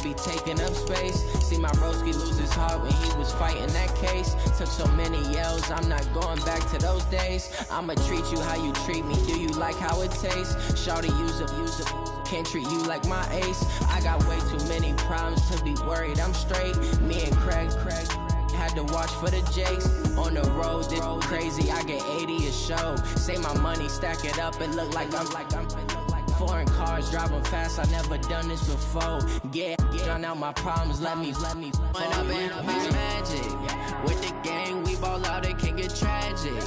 be taking up space. See my broski lose his heart when he was fighting that case. Took so many yells, I'm not going back to those days. I'ma treat you how you treat me, do you like how it tastes? Shawty, use up, can't treat you like my ace. I got way too many problems to be worried, I'm straight. Me and Craig had to watch for the Jakes. On the road, this crazy, I get 80 a show. Say my money, stack it up, it look like I'm foreign cars, driving fast, I never done this before. Get drown out my problems, let me When up and up is magic. With the gang, we ball out, it can get tragic.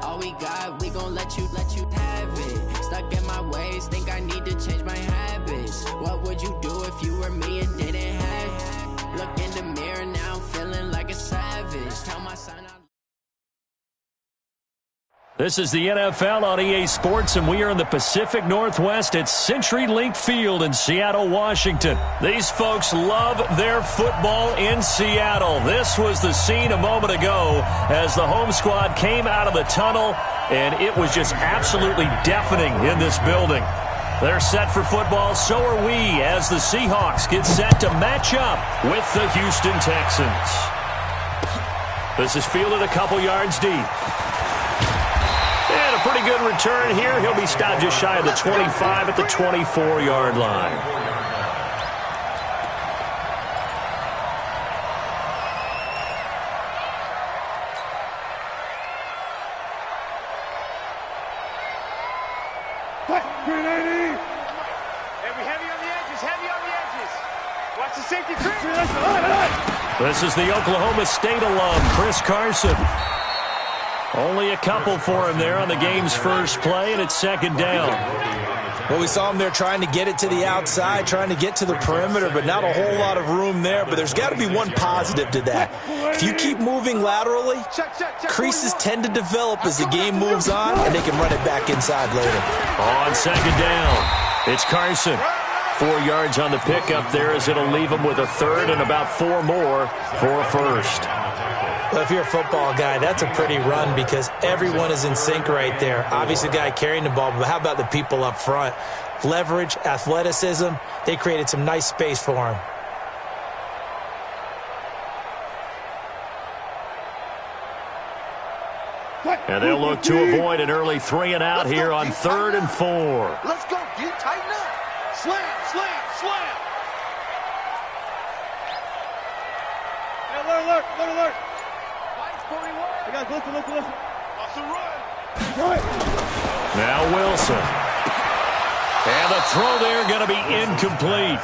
All we got, we gon' let you have it. Stuck in my ways, think I need to change my habits. What would you do if you were me and didn't have it? Look in the mirror now, I'm feeling like a savage. Tell my son I'm This is the NFL on EA Sports, and we are in the Pacific Northwest at CenturyLink Field in Seattle, Washington. These folks love their football in Seattle. This was the scene a moment ago as the home squad came out of the tunnel, and it was just absolutely deafening in this building. They're set for football, so are we, as the Seahawks get set to match up with the Houston Texans. This is fielded a couple yards deep. And a pretty good return here. He'll be stopped just shy of the 25 at the 24-yard line. Watch the safety. This is the Oklahoma State alum, Chris Carson. Only a couple for him there on the game's first play, and it's second down. Well, we saw him there trying to get it to the outside, trying to get to the perimeter, but not a whole lot of room there. But there's got to be one positive to that. If you keep moving laterally, creases tend to develop as the game moves on, and they can run it back inside later. On second down, it's Carson. 4 yards on the pickup there as it'll leave him with a third and about 4 more for a first. Well, if you're a football guy, that's a pretty run because everyone is in sync right there. Obviously, the guy carrying the ball, but how about the people up front? Leverage, athleticism, they created some nice space for him. And they'll look to avoid an early 3 and out here on 3rd and 4. Let's go, get tighten up. Slam, slam, slam. Hey, alert. I got listen. Off the run. Now Wilson. And the throw there going to be incomplete.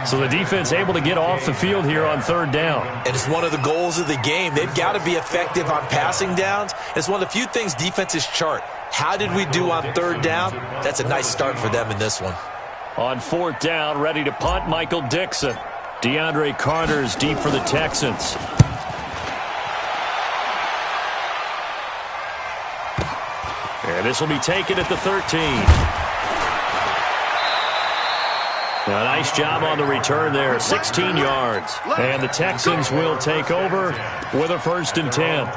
So the defense able to get off the field here on 3rd down. And it's one of the goals of the game. They've got to be effective on passing downs. It's one of the few things defenses chart. How did we do on 3rd down? That's a nice start for them in this one. On 4th down, ready to punt, Michael Dixon. DeAndre Carter's deep for the Texans. And this will be taken at the 13. A nice job on the return there, 16 yards. And the Texans will take over with a 1st and 10.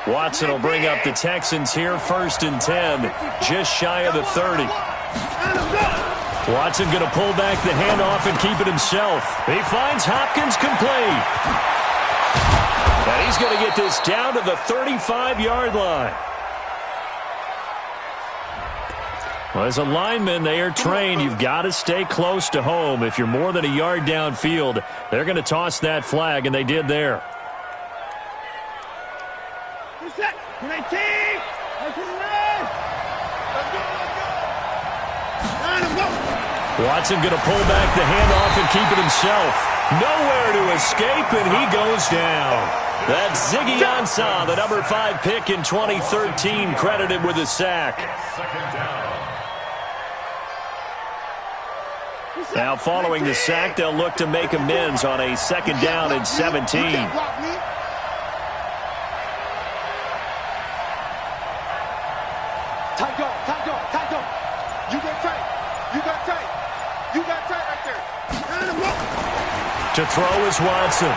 Watson will bring up the Texans here, 1st and 10, just shy of the 30. Watson going to pull back the handoff and keep it himself. He finds Hopkins complete. And he's going to get this down to the 35-yard line. Well, as a lineman, they are trained. You've got to stay close to home. If you're more than a yard downfield, they're going to toss that flag, and they did there. Watson going to pull back the handoff and keep it himself. Nowhere to escape, and he goes down. That's Ziggy Ansah, the number 5 pick in 2013, credited with a sack. Now following the sack, they'll look to make amends on a 2nd down and 17. To throw is Watson.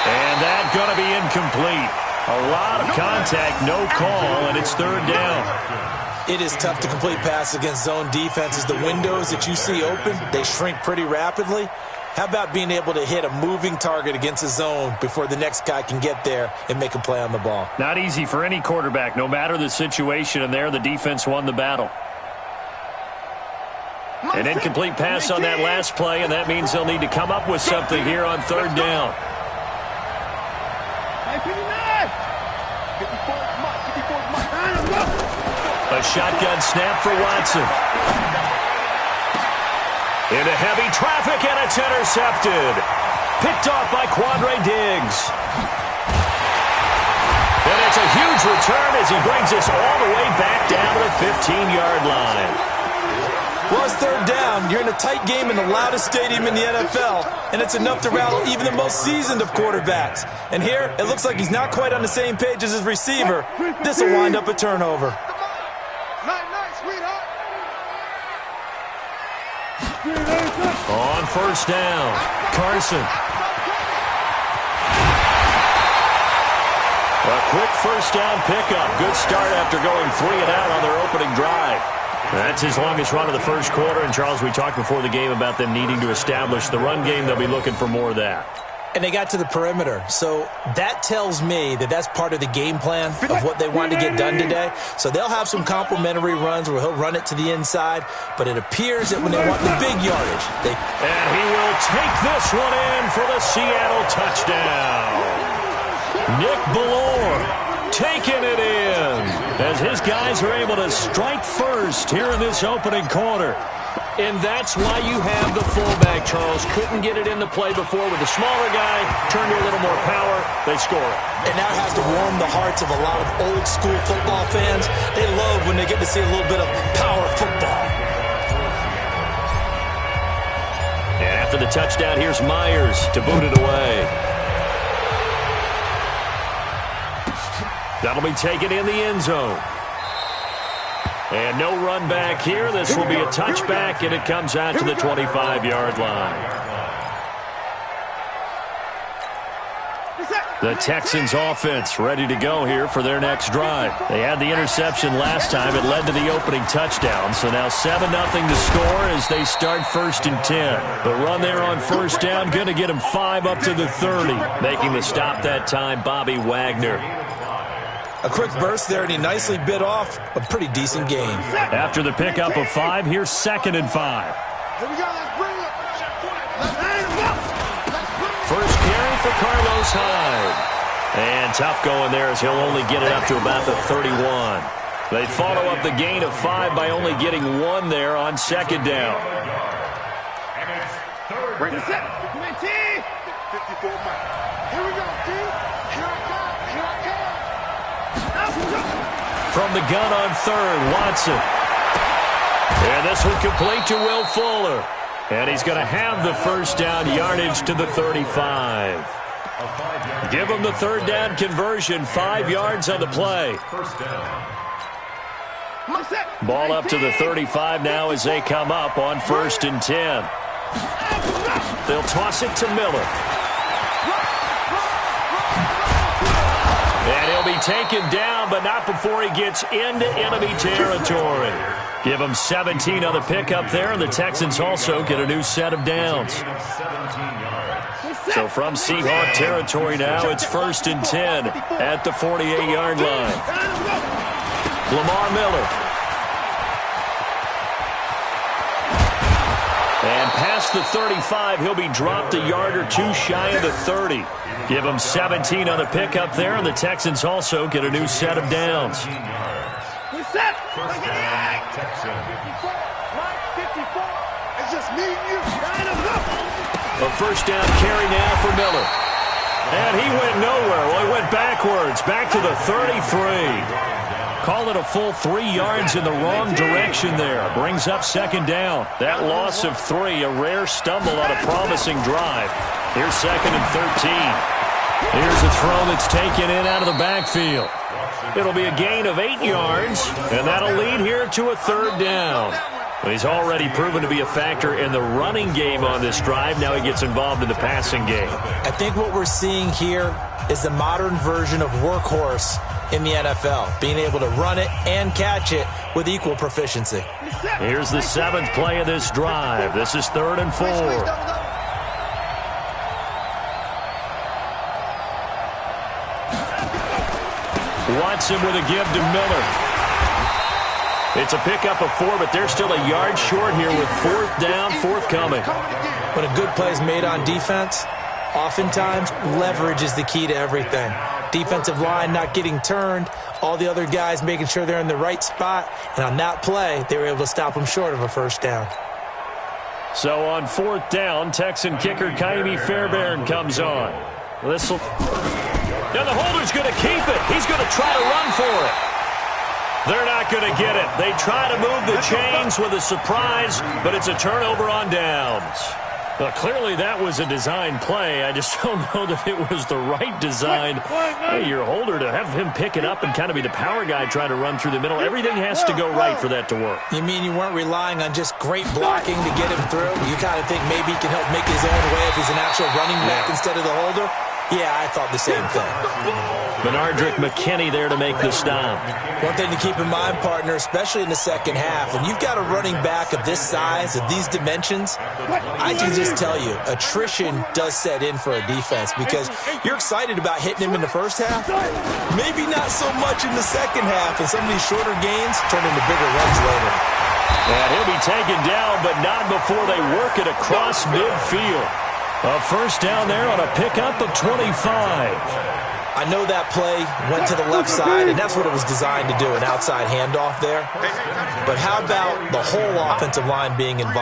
And that's going to be incomplete. A lot of contact, no call, and it's third down. It is tough to complete passes against zone defenses. The windows that you see open, they shrink pretty rapidly. How about being able to hit a moving target against a zone before the next guy can get there and make a play on the ball? Not easy for any quarterback, no matter the situation, and there the defense won the battle. An incomplete pass on that last play, and that means they'll need to come up with something here on third down. A shotgun snap for Watson. Into heavy traffic, and it's intercepted. Picked off by Quandre Diggs. And it's a huge return as he brings us all the way back down to the 15-yard line. Well, it's third down. You're in a tight game in the loudest stadium in the NFL, and it's enough to rattle even the most seasoned of quarterbacks. And here, it looks like he's not quite on the same page as his receiver. This will wind up a turnover. On first down, Carson. A quick first down pickup. Good start after going 3 and out on their opening drive. That's his longest run of the first quarter. And, Charles, we talked before the game about them needing to establish the run game. They'll be looking for more of that. And they got to the perimeter. So that tells me that that's part of the game plan of what they want to get done today. So they'll have some complimentary runs where he'll run it to the inside. But it appears that when they want the big yardage, and he will take this one in for the Seattle touchdown. Nick Ballore taking it in as his guys are able to strike first here in this opening quarter. And that's why you have the fullback, Charles. Couldn't get it into play before with the smaller guy. Turned to a little more power. They score it. And that has to warm the hearts of a lot of old-school football fans. They love when they get to see a little bit of power football. And after the touchdown, here's Myers to boot it away. That'll be taken in the end zone. And no run back here. This will be a touchback, and it comes out to the 25-yard line. The Texans offense ready to go here for their next drive. They had the interception last time. It led to the opening touchdown. So now 7-0 to score as they start 1st and 10. The run there on first down going to get them 5 up to the 30. Making the stop that time, Bobby Wagner. A quick burst there, and he nicely bit off a pretty decent game. After the pickup of 5, here's 2nd and 5. First carry for Carlos Hyde. And tough going there as he'll only get it up to about the 31. They follow up the gain of 5 by only getting 1 there on 2nd down. Break it. Come in, T. 54 miles. Here we go, T. Here I come. From the gun on 3rd, Watson. And this one complete to Will Fuller. And he's going to have the first down yardage to the 35. Give him the 3rd down conversion, 5 yards on the play. Ball up to the 35 now as they come up on 1st and 10. They'll toss it to Miller. And he'll be taken down, but not before he gets into enemy territory. Give him 17 on the pickup there, and the Texans also get a new set of downs. So from Seahawk territory now, it's 1st and 10 at the 48-yard line. Lamar Miller. And past the 35, he'll be dropped a yard or 2 shy of the 30. Give him 17 on the pickup there, and the Texans also get a new set of downs. A first down carry now for Miller. And he went nowhere. Well, he went backwards, back to the 33. Call it a full 3 yards in the wrong direction there. Brings up 2nd down. That loss of 3, a rare stumble on a promising drive. Here's 2nd and 13. Here's a throw that's taken in out of the backfield. It'll be a gain of 8 yards, and that'll lead here to a 3rd down. He's already proven to be a factor in the running game on this drive. Now he gets involved in the passing game. I think what we're seeing here is the modern version of workhorse in the NFL, being able to run it and catch it with equal proficiency. Here's the 7th play of this drive. This is 3rd and 4. Watson with a give to Miller. It's a pickup of 4, but they're still a yard short here with 4th down, forthcoming. When a good play is made on defense, oftentimes leverage is the key to everything. Defensive line not getting turned, all the other guys making sure they're in the right spot, and on that play, they were able to stop them short of a 1st down. So on 4th down, Texan kicker Kaimi Fairbairn comes on. This'll... Now the holder's going to keep it. He's going to try to run for it. They're not going to get it. They try to move the chains with a surprise, but it's a turnover on downs. Well, clearly that was a design play. I just don't know that it was the right design. Hey, your holder to have him pick it up and kind of be the power guy trying to run through the middle. Everything has to go right for that to work. You mean you weren't relying on just great blocking to get him through? You kind of think maybe he can help make his own way if he's an actual running back instead of the holder? Yeah, I thought the same thing. Benardrick McKinney there to make the stop. One thing to keep in mind, partner, especially in the second half, when you've got a running back of this size, of these dimensions, I can just tell you, attrition does set in for a defense because you're excited about hitting him in the first half. Maybe not so much in the second half, and some of these shorter gains turn into bigger runs later. And he'll be taken down, but not before they work it across midfield. A 1st down there on a pickup of 25. I know that play went to the left side, and that's what it was designed to do, an outside handoff there. But how about the whole offensive line being involved?